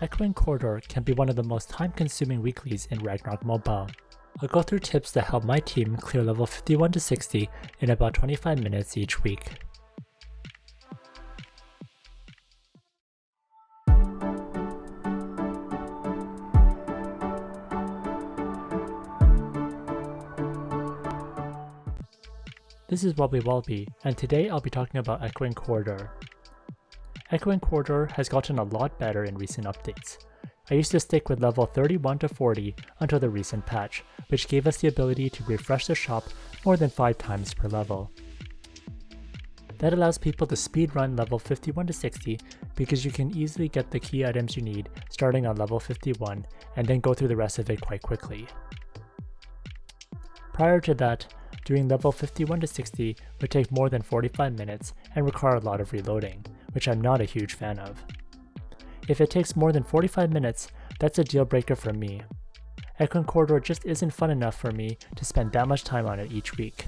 Echoing Corridor can be one of the most time-consuming weeklies in Ragnarok Mobile. I'll go through tips that help my team clear level 51 to 60 in about 25 minutes each week. This is Wobbly, and today I'll be talking about Echoing Corridor. Echoing Corridor has gotten a lot better in recent updates. I used to stick with level 31 to 40 until the recent patch, which gave us the ability to refresh the shop more than 5 times per level. That allows people to speedrun level 51 to 60 because you can easily get the key items you need starting on level 51 and then go through the rest of it quite quickly. Prior to that, doing level 51 to 60 would take more than 45 minutes and require a lot of reloading, which I'm not a huge fan of. If it takes more than 45 minutes, that's a deal breaker for me. Echoing Corridor just isn't fun enough for me to spend that much time on it each week.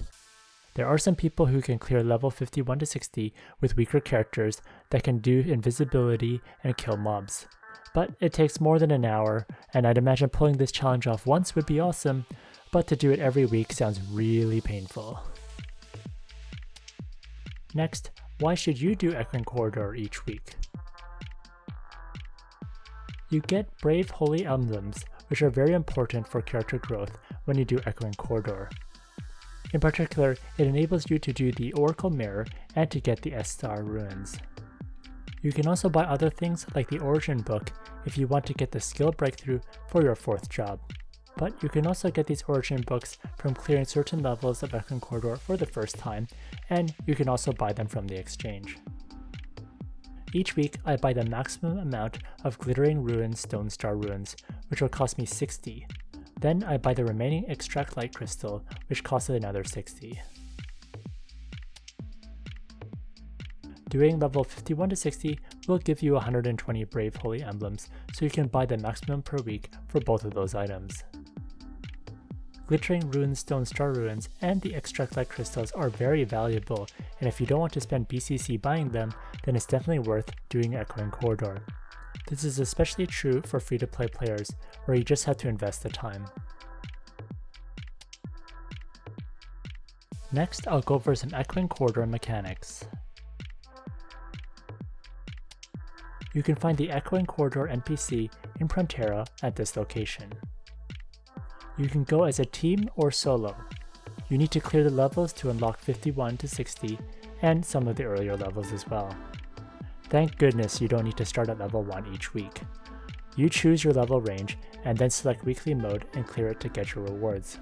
There are some people who can clear level 51 to 60 with weaker characters that can do invisibility and kill mobs. But it takes more than an hour, and I'd imagine pulling this challenge off once would be awesome, but to do it every week sounds really painful. Next, why should you do Echoing Corridor each week? You get Brave Holy Emblems, which are very important for character growth when you do Echoing Corridor. In particular, it enables you to do the Oracle Mirror and to get the S-Star Ruins. You can also buy other things like the Origin Book if you want to get the skill breakthrough for your 4th job. But you can also get these Origin Books from clearing certain levels of Echoing Corridor for the first time, and you can also buy them from the exchange. Each week, I buy the maximum amount of Glittering Ruins Stone Star Ruins, which will cost me 60. Then I buy the remaining Extract Light Crystal, which costs another 60. Doing level 51 to 60 will give you 120 Brave Holy Emblems, so you can buy the maximum per week for both of those items. Glittering Ruins Stone Star Ruins and the Extract Light Crystals are very valuable, and if you don't want to spend BCC buying them, then it's definitely worth doing Echoing Corridor. This is especially true for free-to-play players, where you just have to invest the time. Next, I'll go over some Echoing Corridor mechanics. You can find the Echoing Corridor NPC in Frontera at this location. You can go as a team or solo. You need to clear the levels to unlock 51 to 60 and some of the earlier levels as well. Thank goodness you don't need to start at level 1 each week. You choose your level range and then select weekly mode and clear it to get your rewards.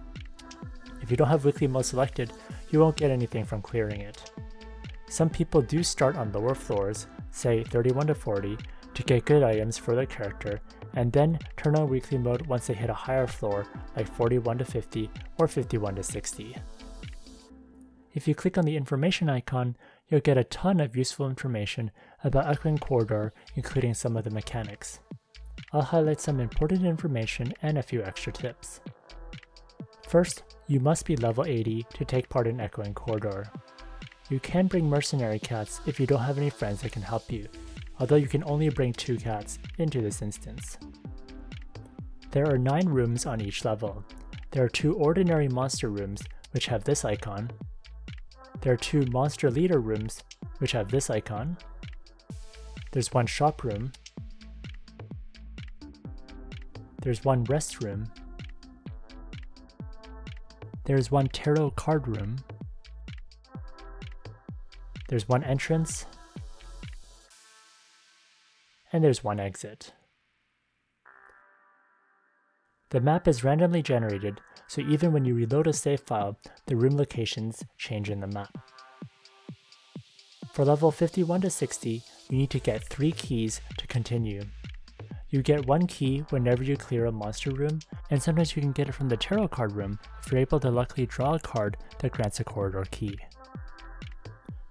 If you don't have weekly mode selected, you won't get anything from clearing it. Some people do start on lower floors, say 31 to 40, to get good items for their character, and then turn on weekly mode once they hit a higher floor like 41 to 50 or 51 to 60. If you click on the information icon, you'll get a ton of useful information about Echoing Corridor, including some of the mechanics. I'll highlight some important information and a few extra tips. First, you must be level 80 to take part in Echoing Corridor. You can bring mercenary cats if you don't have any friends that can help you, although you can only bring 2 cats into this instance. There are 9 rooms on each level. There are 2 ordinary monster rooms, which have this icon. There are 2 monster leader rooms, which have this icon. There's 1 shop room. There's 1 rest room. There's 1 tarot card room. There's 1 entrance. And there's 1 exit. The map is randomly generated, so even when you reload a save file, the room locations change in the map. For level 51 to 60, you need to get 3 keys to continue. You get 1 key whenever you clear a monster room, and sometimes you can get it from the tarot card room if you're able to luckily draw a card that grants a corridor key.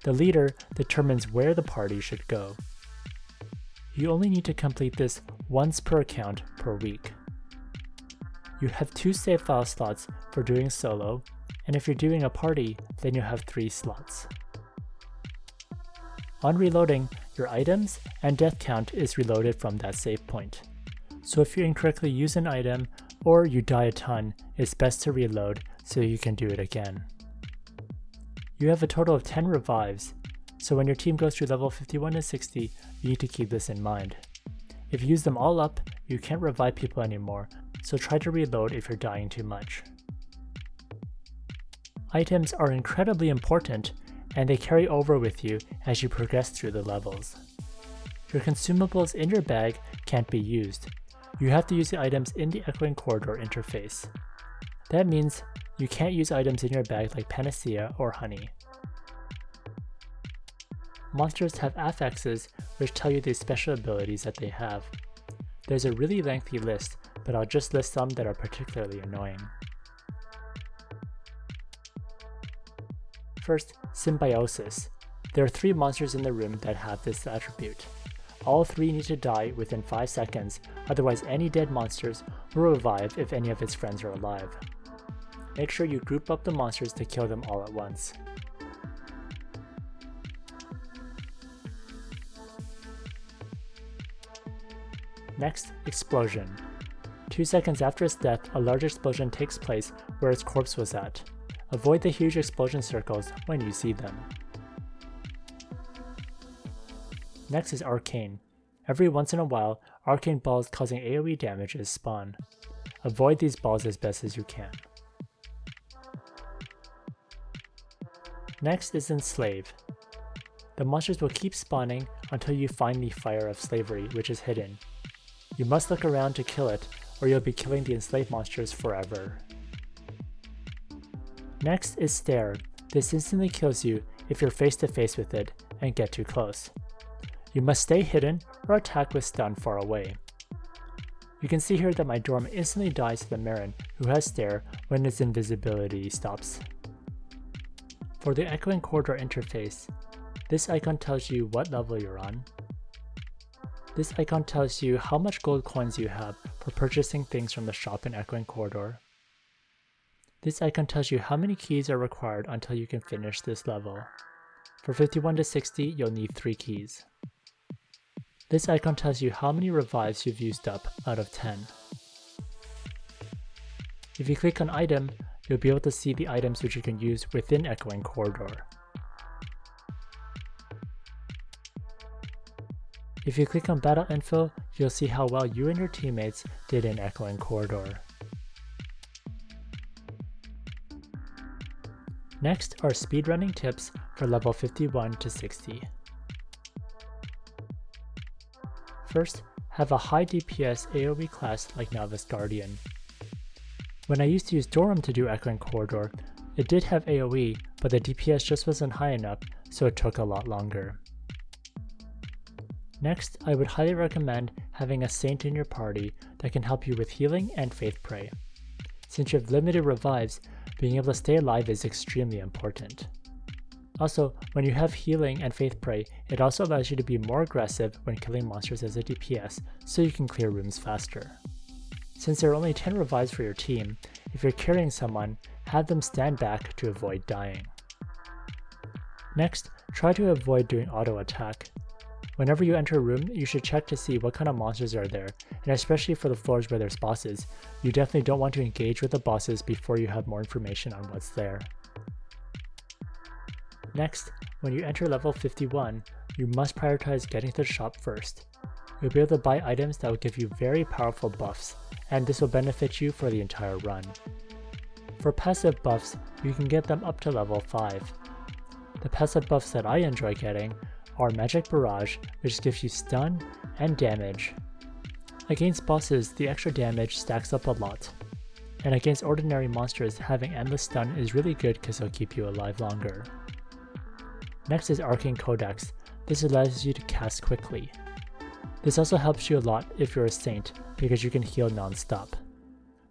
The leader determines where the party should go. You only need to complete this once per account per week. You have 2 save file slots for doing solo, and if you're doing a party, then you have 3 slots. On reloading, your items and death count is reloaded from that save point. So if you incorrectly use an item or you die a ton, it's best to reload so you can do it again. You have a total of 10 revives, so when your team goes through level 51 to 60, you need to keep this in mind. If you use them all up, you can't revive people anymore, so try to reload if you're dying too much. Items are incredibly important, and they carry over with you as you progress through the levels. Your consumables in your bag can't be used. You have to use the items in the Echoing Corridor interface. That means you can't use items in your bag like Panacea or Honey. Monsters have affixes which tell you the special abilities that they have. There's a really lengthy list, but I'll just list some that are particularly annoying. First, Symbiosis. There are 3 monsters in the room that have this attribute. All 3 need to die within 5 seconds, otherwise any dead monsters will revive if any of its friends are alive. Make sure you group up the monsters to kill them all at once. Next, Explosion. 2 seconds after its death, a large explosion takes place where its corpse was at. Avoid the huge explosion circles when you see them. Next is Arcane. Every once in a while, arcane balls causing AoE damages spawn. Avoid these balls as best as you can. Next is Enslave. The monsters will keep spawning until you find the Fire of Slavery, which is hidden. You must look around to kill it, or you'll be killing the enslaved monsters forever. Next is Stare. This instantly kills you if you're face to face with it and get too close. You must stay hidden or attack with stun far away. You can see here that my Dorm instantly dies to the Marin, who has Stare, when its invisibility stops. For the Echoing Corridor interface, this icon tells you what level you're on. This icon tells you how much gold coins you have for purchasing things from the shop in Echoing Corridor. This icon tells you how many keys are required until you can finish this level. For 51 to 60, you'll need 3 keys. This icon tells you how many revives you've used up out of 10. If you click on Item, you'll be able to see the items which you can use within Echoing Corridor. If you click on Battle Info, you'll see how well you and your teammates did in Echoing Corridor. Next are speedrunning tips for level 51 to 60. First, have a high DPS AoE class like Novice Guardian. When I used to use Dorum to do Echoing Corridor, it did have AoE, but the DPS just wasn't high enough, so it took a lot longer. Next, I would highly recommend having a Saint in your party that can help you with healing and Faith Pray. Since you have limited revives, being able to stay alive is extremely important. Also, when you have healing and Faith Pray, it also allows you to be more aggressive when killing monsters as a DPS, so you can clear rooms faster. Since there are only 10 revives for your team, if you're carrying someone, have them stand back to avoid dying. Next, try to avoid doing auto attack. Whenever you enter a room, you should check to see what kind of monsters are there, and especially for the floors where there's bosses, you definitely don't want to engage with the bosses before you have more information on what's there. Next, when you enter level 51, you must prioritize getting to the shop first. You'll be able to buy items that will give you very powerful buffs, and this will benefit you for the entire run. For passive buffs, you can get them up to level 5. The passive buffs that I enjoy getting are Magic Barrage, which gives you stun and damage. Against bosses, the extra damage stacks up a lot, and against ordinary monsters, having endless stun is really good because it'll keep you alive longer. Next is Arcane Codex. This allows you to cast quickly. This also helps you a lot if you're a Saint, because you can heal non-stop.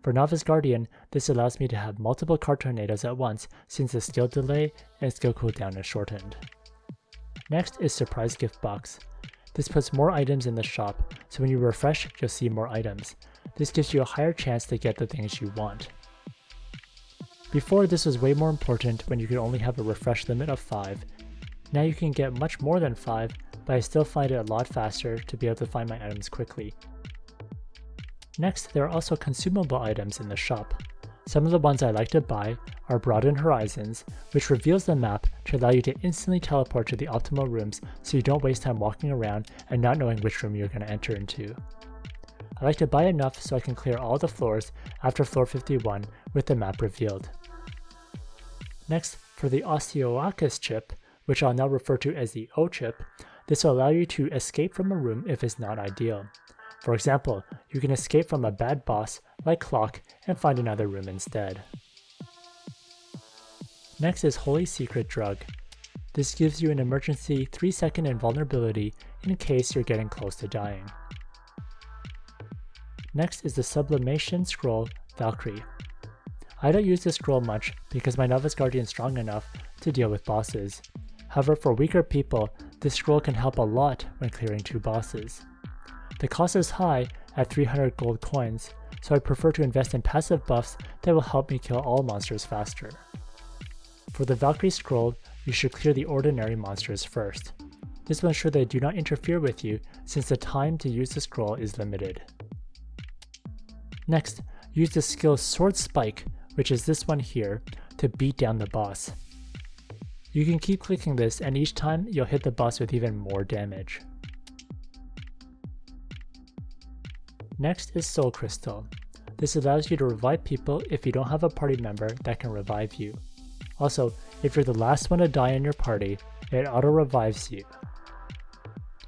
For Novice Guardian, this allows me to have multiple card tornadoes at once since the skill delay and skill cooldown is shortened. Next is Surprise Gift Box. This puts more items in the shop, so when you refresh, you'll see more items. This gives you a higher chance to get the things you want. Before, this was way more important when you could only have a refresh limit of 5, Now you can get much more than 5, but I still find it a lot faster to be able to find my items quickly. Next, there are also consumable items in the shop. Some of the ones I like to buy are Broaden Horizons, which reveals the map to allow you to instantly teleport to the optimal rooms so you don't waste time walking around and not knowing which room you're going to enter into. I like to buy enough so I can clear all the floors after floor 51 with the map revealed. Next, for the Osteoarchus chip, which I'll now refer to as the O chip, this will allow you to escape from a room if it's not ideal. For example, you can escape from a bad boss like Clock and find another room instead. Next is Holy Secret Drug. This gives you an emergency 3-second invulnerability in case you're getting close to dying. Next is the Sublimation Scroll Valkyrie. I don't use this scroll much because my Novice Guardian is strong enough to deal with bosses. However, for weaker people, this scroll can help a lot when clearing 2 bosses. The cost is high at 300 gold coins, so I prefer to invest in passive buffs that will help me kill all monsters faster. For the Valkyrie scroll, you should clear the ordinary monsters first. This will ensure they do not interfere with you since the time to use the scroll is limited. Next, use the skill Sword Spike, which is this one here, to beat down the boss. You can keep clicking this and each time you'll hit the boss with even more damage. Next is Soul Crystal. This allows you to revive people if you don't have a party member that can revive you. Also, if you're the last one to die in your party, it auto-revives you.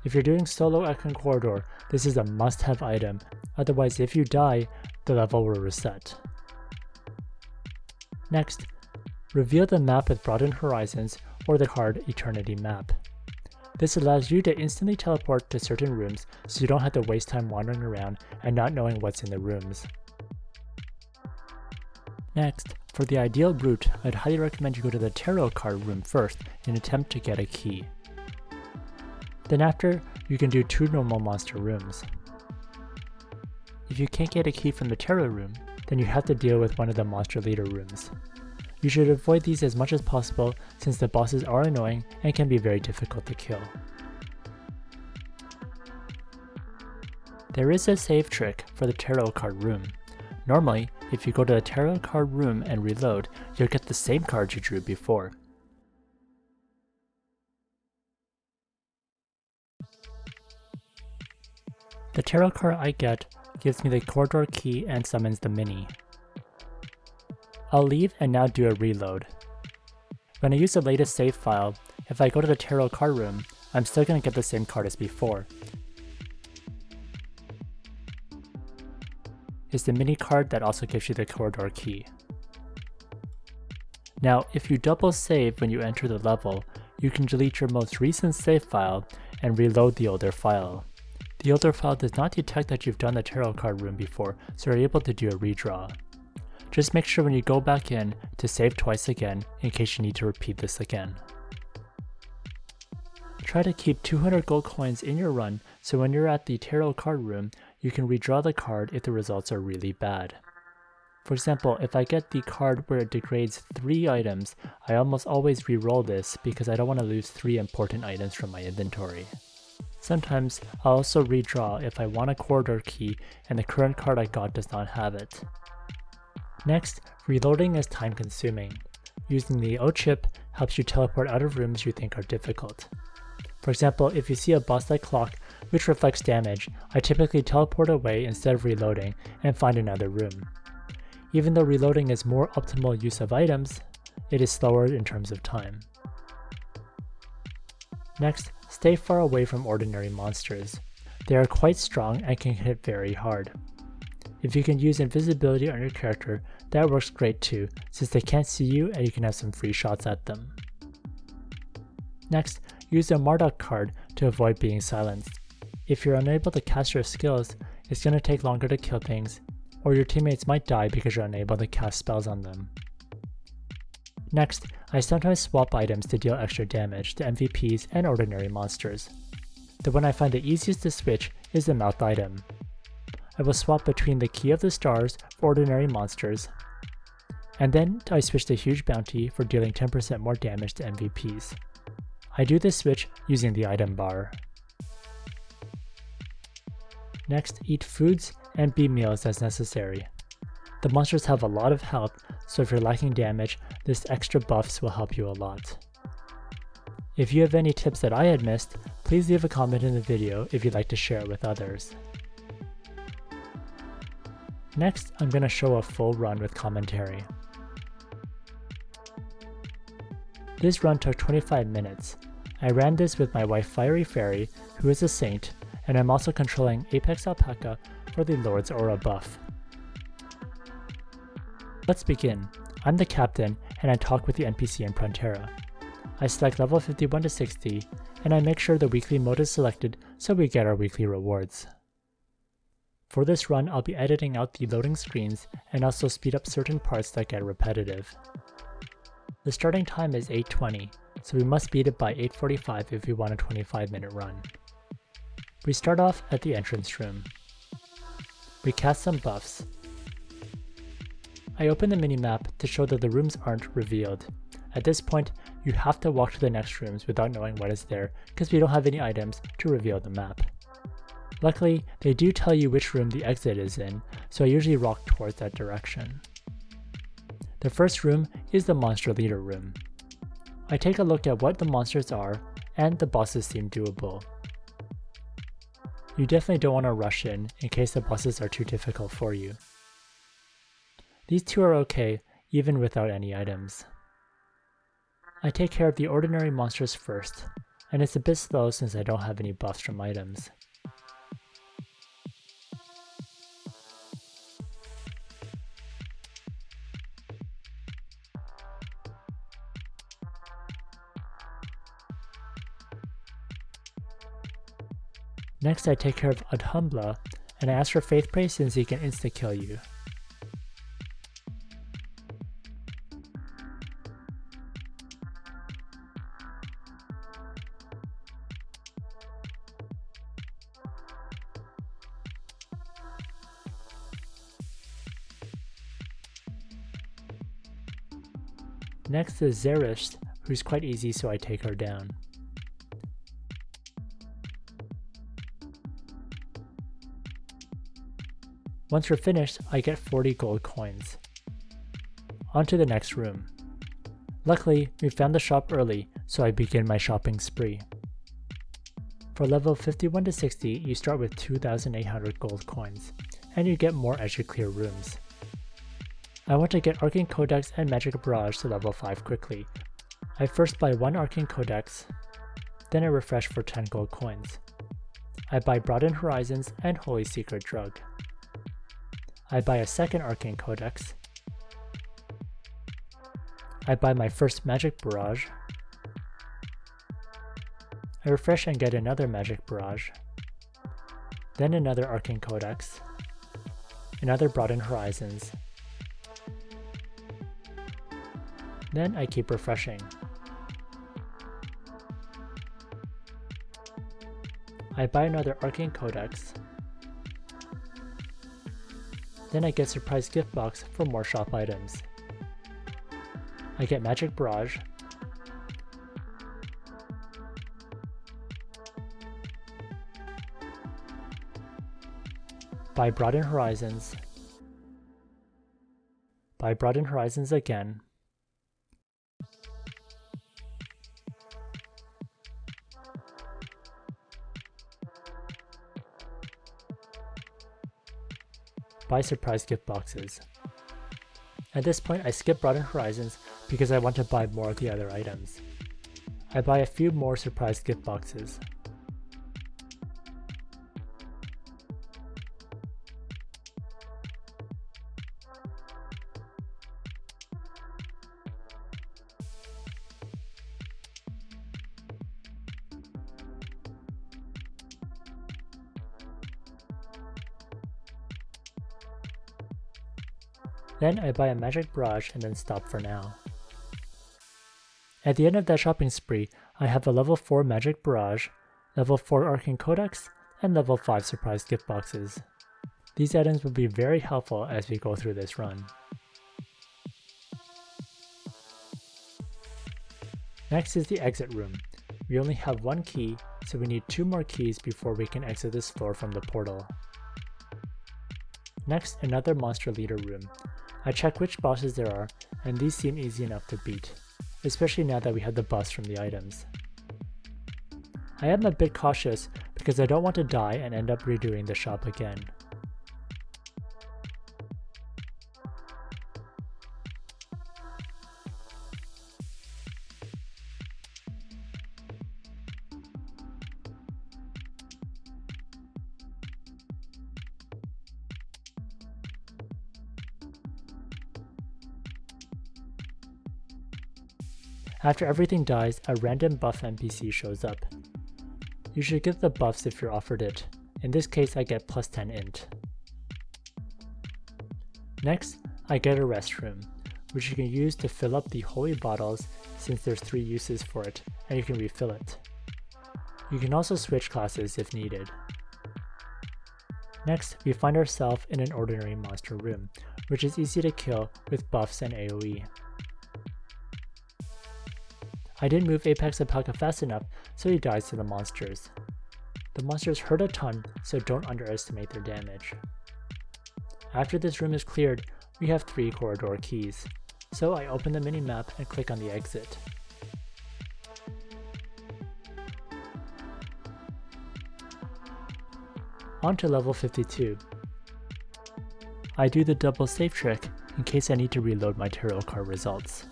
If you're doing solo Echoing Corridor, this is a must-have item, otherwise if you die, the level will reset. Next, reveal the map with Broaden Horizons or the card Eternity Map. This allows you to instantly teleport to certain rooms so you don't have to waste time wandering around and not knowing what's in the rooms. Next, for the ideal route, I'd highly recommend you go to the tarot card room first in an attempt to get a key. Then after, you can do 2 normal monster rooms. If you can't get a key from the tarot room, then you have to deal with one of the monster leader rooms. You should avoid these as much as possible since the bosses are annoying and can be very difficult to kill. There is a save trick for the tarot card room. Normally, if you go to the tarot card room and reload, you'll get the same cards you drew before. The tarot card I get gives me the corridor key and summons the mini. I'll leave and now do a reload. When I use the latest save file, if I go to the tarot card room, I'm still going to get the same card as before. It's the mini card that also gives you the corridor key. Now, if you double save when you enter the level, you can delete your most recent save file and reload the older file. The older file does not detect that you've done the tarot card room before, so you're able to do a redraw. Just make sure when you go back in to save twice again in case you need to repeat this again. Try to keep 200 gold coins in your run so when you're at the tarot card room, you can redraw the card if the results are really bad. For example, if I get the card where it degrades 3 items, I almost always re-roll this because I don't want to lose 3 important items from my inventory. Sometimes I'll also redraw if I want a corridor key and the current card I got does not have it. Next, reloading is time consuming. Using the O chip helps you teleport out of rooms you think are difficult. For example, if you see a boss like Clock, which reflects damage, I typically teleport away instead of reloading and find another room. Even though reloading is more optimal use of items, it is slower in terms of time. Next, stay far away from ordinary monsters. They are quite strong and can hit very hard. If you can use invisibility on your character, that works great too, since they can't see you and you can have some free shots at them. Next, use the Marduk card to avoid being silenced. If you're unable to cast your skills, it's going to take longer to kill things, or your teammates might die because you're unable to cast spells on them. Next, I sometimes swap items to deal extra damage to MVPs and ordinary monsters. The one I find the easiest to switch is the mouth item. I will swap between the Key of the Stars for ordinary monsters, and then I switch to Huge Bounty for dealing 10% more damage to MVPs. I do this switch using the item bar. Next, eat foods and B meals as necessary. The monsters have a lot of health, so if you're lacking damage, this extra buffs will help you a lot. If you have any tips that I had missed, please leave a comment in the video if you'd like to share it with others. Next, I'm going to show a full run with commentary. This run took 25 minutes. I ran this with my wife Fiery Fairy, who is a saint, and I'm also controlling Apex Alpaca for the Lord's Aura buff. Let's begin. I'm the captain, and I talk with the NPC in Frontera. I select level 51 to 60, and I make sure the weekly mode is selected so we get our weekly rewards. For this run, I'll be editing out the loading screens and also speed up certain parts that get repetitive. The starting time is 8:20, so we must beat it by 8:45 if we want a 25-minute run. We start off at the entrance room. We cast some buffs. I open the minimap to show that the rooms aren't revealed. At this point, you have to walk to the next rooms without knowing what is there because we don't have any items to reveal the map. Luckily, they do tell you which room the exit is in, so I usually walk towards that direction. The first room is the monster leader room. I take a look at what the monsters are, and the bosses seem doable. You definitely don't want to rush in case the bosses are too difficult for you. These two are okay, even without any items. I take care of the ordinary monsters first, and it's a bit slow since I don't have any buffs from items. Next, I take care of Adhumbla, and I ask for Faith Praise since he can insta-kill you. Next is Zerist, who's quite easy so I take her down. Once we're finished, I get 40 gold coins. On to the next room. Luckily, we found the shop early, so I begin my shopping spree. For level 51 to 60, you start with 2,800 gold coins, and you get more as you clear rooms. I want to get Arcane Codex and Magic Barrage to level 5 quickly. I first buy one Arcane Codex, then I refresh for 10 gold coins. I buy Broaden Horizons and Holy Secret Drug. I buy a second Arcane Codex. I buy my first Magic Barrage. I refresh and get another Magic Barrage. Then another Arcane Codex. Another Broaden Horizons. Then I keep refreshing. I buy another Arcane Codex. Then I get Surprise Gift Box for more shop items. I get Magic Barrage. Buy Broaden Horizons. Buy Broaden Horizons again. Buy surprise gift boxes. At this point I skip Broaden Horizons because I want to buy more of the other items. I buy a few more surprise gift boxes. Then I buy a Magic Barrage and then stop for now. At the end of that shopping spree, I have a level 4 Magic Barrage, level 4 Arcane Codex, and level 5 surprise gift boxes. These items will be very helpful as we go through this run. Next is the exit room. We only have one key, so we need 2 more keys before we can exit this floor from the portal. Next, another monster leader room. I check which bosses there are, and these seem easy enough to beat, especially now that we have the buffs from the items. I am a bit cautious because I don't want to die and end up redoing the shop again. After everything dies, a random buff NPC shows up. You should get the buffs if you're offered it. In this case, I get plus 10 int. Next, I get a restroom, which you can use to fill up the holy bottles since there's 3 uses for it, and you can refill it. You can also switch classes if needed. Next, we find ourselves in an ordinary monster room, which is easy to kill with buffs and AoE. I didn't move Apex Alpaca fast enough, so he dies to the monsters. The monsters hurt a ton, so don't underestimate their damage. After this room is cleared, we have 3 corridor keys, so I open the minimap and click on the exit. On to level 52. I do the double save trick in case I need to reload my tarot card results.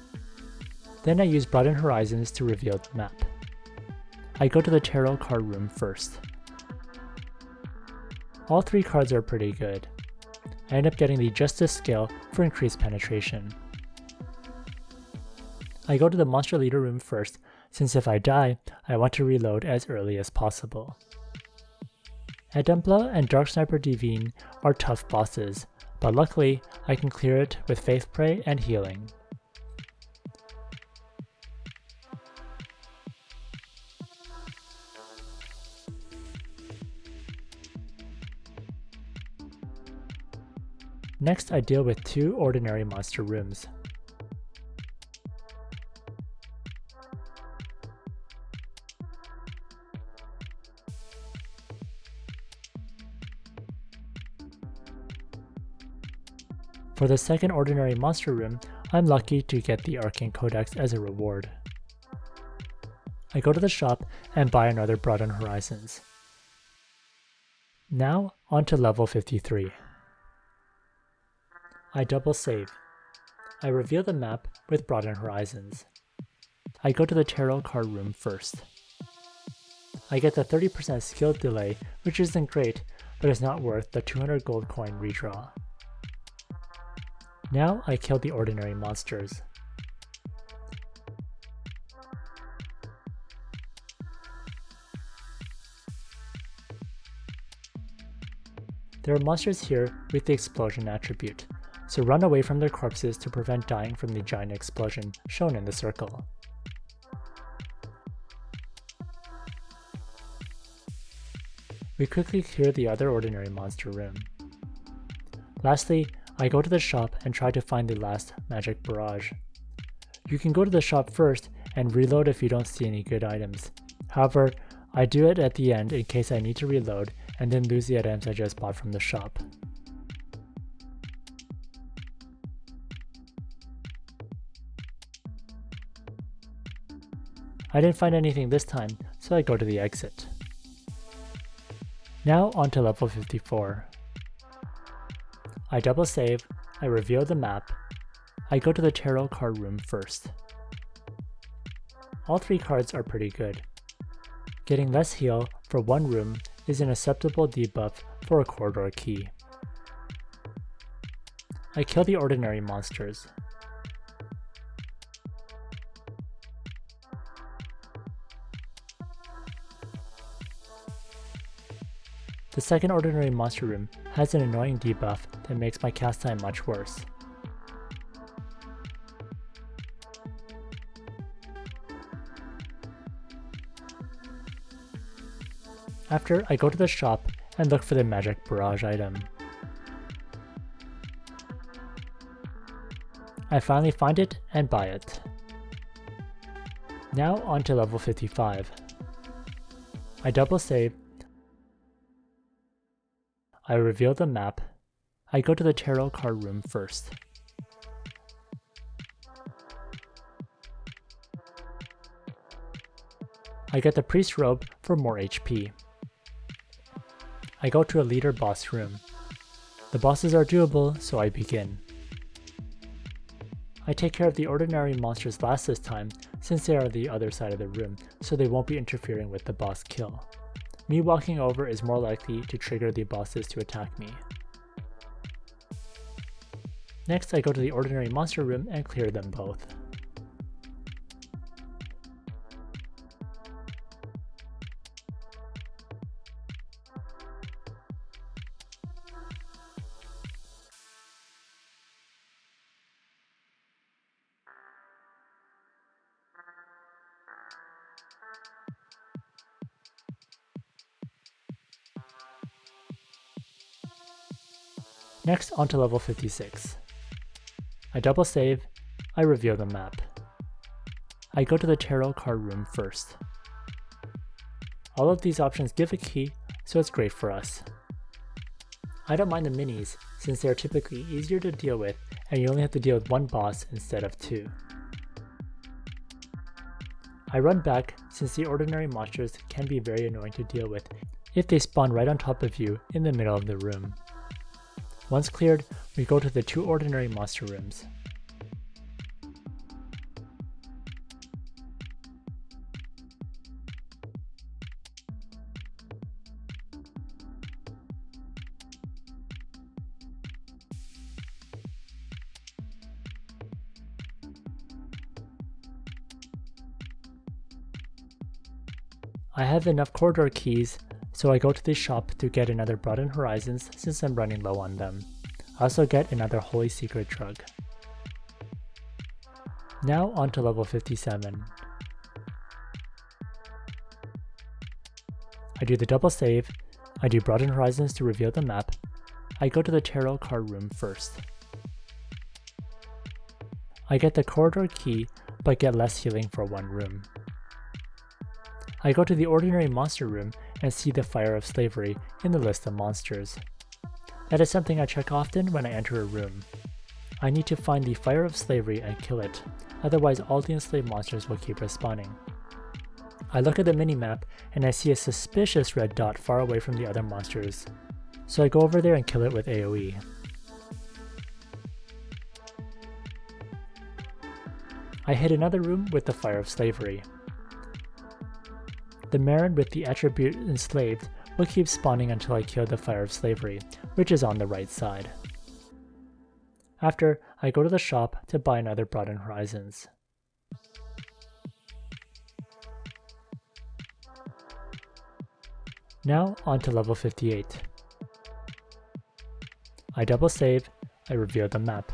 Then I use Broaden Horizons to reveal the map. I go to the tarot card room first. All 3 cards are pretty good. I end up getting the Justice scale for increased penetration. I go to the monster leader room first, since if I die, I want to reload as early as possible. Adempla and Dark Sniper Divine are tough bosses, but luckily I can clear it with Faith Prey and healing. Next, I deal with 2 ordinary monster rooms. For the second ordinary monster room, I'm lucky to get the Arcane Codex as a reward. I go to the shop and buy another Broaden Horizons. Now, on to level 53. I double save. I reveal the map with Broaden Horizons. I go to the tarot card room first. I get the 30% skill delay, which isn't great, but is not worth the 200 gold coin redraw. Now I kill the ordinary monsters. There are monsters here with the explosion attribute, so run away from their corpses to prevent dying from the giant explosion shown in the circle. We quickly clear the other ordinary monster room. Lastly, I go to the shop and try to find the last magic barrage. You can go to the shop first and reload if you don't see any good items. However, I do it at the end in case I need to reload and then lose the items I just bought from the shop. I didn't find anything this time, so I go to the exit. Now on to level 54. I double save, I reveal the map, I go to the tarot card room first. All 3 cards are pretty good. Getting less heal for one room is an acceptable debuff for a corridor key. I kill the ordinary monsters. The second ordinary monster room has an annoying debuff that makes my cast time much worse. After, I go to the shop and look for the magic barrage item. I finally find it and buy it. Now on to level 55. I double save. I reveal the map. I go to the tarot card room first. I get the priest robe for more HP. I go to a leader boss room. The bosses are doable, so I begin. I take care of the ordinary monsters last this time, since they are the other side of the room, so they won't be interfering with the boss kill. Me walking over is more likely to trigger the bosses to attack me. Next, I go to the ordinary monster room and clear them both. Next, onto level 56. I double save, I reveal the map. I go to the tarot card room first. All of these options give a key, so it's great for us. I don't mind the minis, since they are typically easier to deal with and you only have to deal with one boss instead of two. I run back, since the ordinary monsters can be very annoying to deal with if they spawn right on top of you in the middle of the room. Once cleared, we go to the two ordinary monster rooms. I have enough corridor keys, so I go to the shop to get another Broaden Horizons since I'm running low on them. I also get another Holy Secret Drug. Now on to level 57. I do the double save, I do Broaden Horizons to reveal the map, I go to the tarot card room first. I get the corridor key, but get less healing for one room. I go to the ordinary monster room and see the Fire of Slavery in the list of monsters. That is something I check often when I enter a room. I need to find the Fire of Slavery and kill it, otherwise all the enslaved monsters will keep respawning. I look at the minimap and I see a suspicious red dot far away from the other monsters, so I go over there and kill it with AoE. I hit another room with the Fire of Slavery. The Marin with the attribute Enslaved will keep spawning until I kill the Fire of Slavery, which is on the right side. After, I go to the shop to buy another Broaden Horizons. Now on to level 58. I double save, I reveal the map.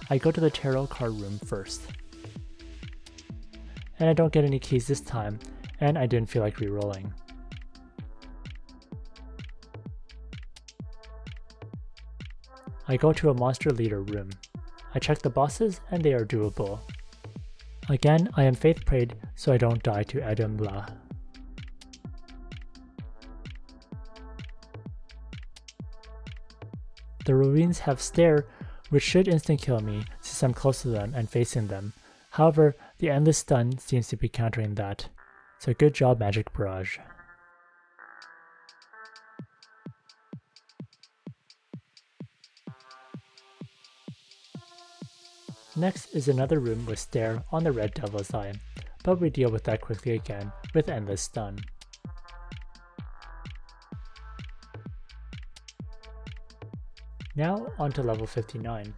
I go to the tarot card room first. And I don't get any keys this time, and I didn't feel like rerolling. I go to a monster leader room. I check the bosses and they are doable. Again, I am faith prayed so I don't die to Adam La. The ruins have stare, which should instant kill me since I'm close to them and facing them. However, the endless stun seems to be countering that, so good job Magic Barrage. Next is another room with Stare on the Red Devil's Eye, but we deal with that quickly again with Endless Stun. Now on to level 59.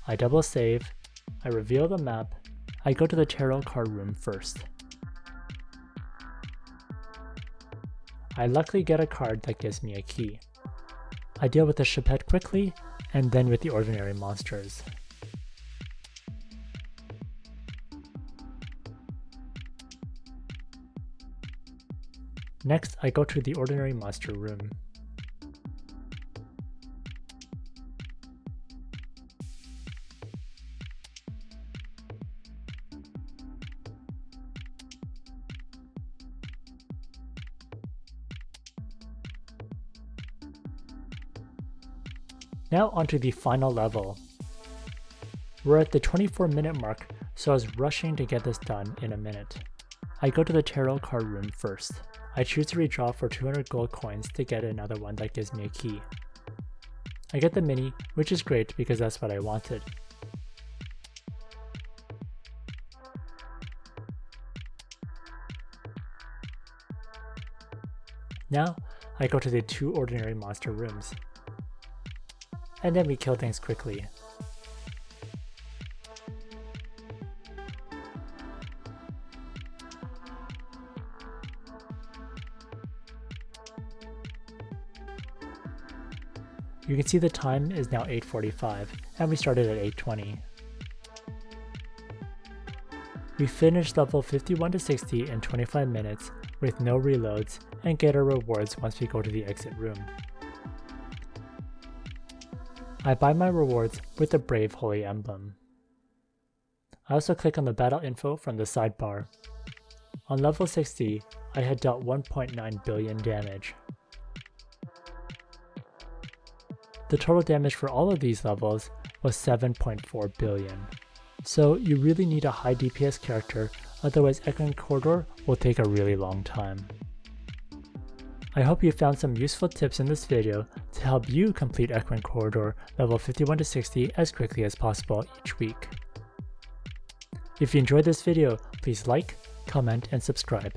I double save, I reveal the map, I go to the tarot card room first. I luckily get a card that gives me a key. I deal with the Chapette quickly, and then with the ordinary monsters. Next, I go to the ordinary monster room. Now onto the final level. We're at the 24-minute mark, so I was rushing to get this done in a minute. I go to the tarot card room first. I choose to redraw for 200 gold coins to get another one that gives me a key. I get the mini, which is great because that's what I wanted. Now, I go to the 2 ordinary monster rooms. And then we kill things quickly. You can see the time is now 8:45, and we started at 8:20. We finished level 51 to 60 in 25 minutes with no reloads and get our rewards once we go to the exit room. I buy my rewards with the Brave Holy Emblem. I also click on the battle info from the sidebar. On level 60, I had dealt 1.9 billion damage. The total damage for all of these levels was 7.4 billion. So you really need a high DPS character, otherwise Echoing Corridor will take a really long time. I hope you found some useful tips in this video to help you complete Echoing Corridor level 51 to 60 as quickly as possible each week. If you enjoyed this video, please like, comment, and subscribe.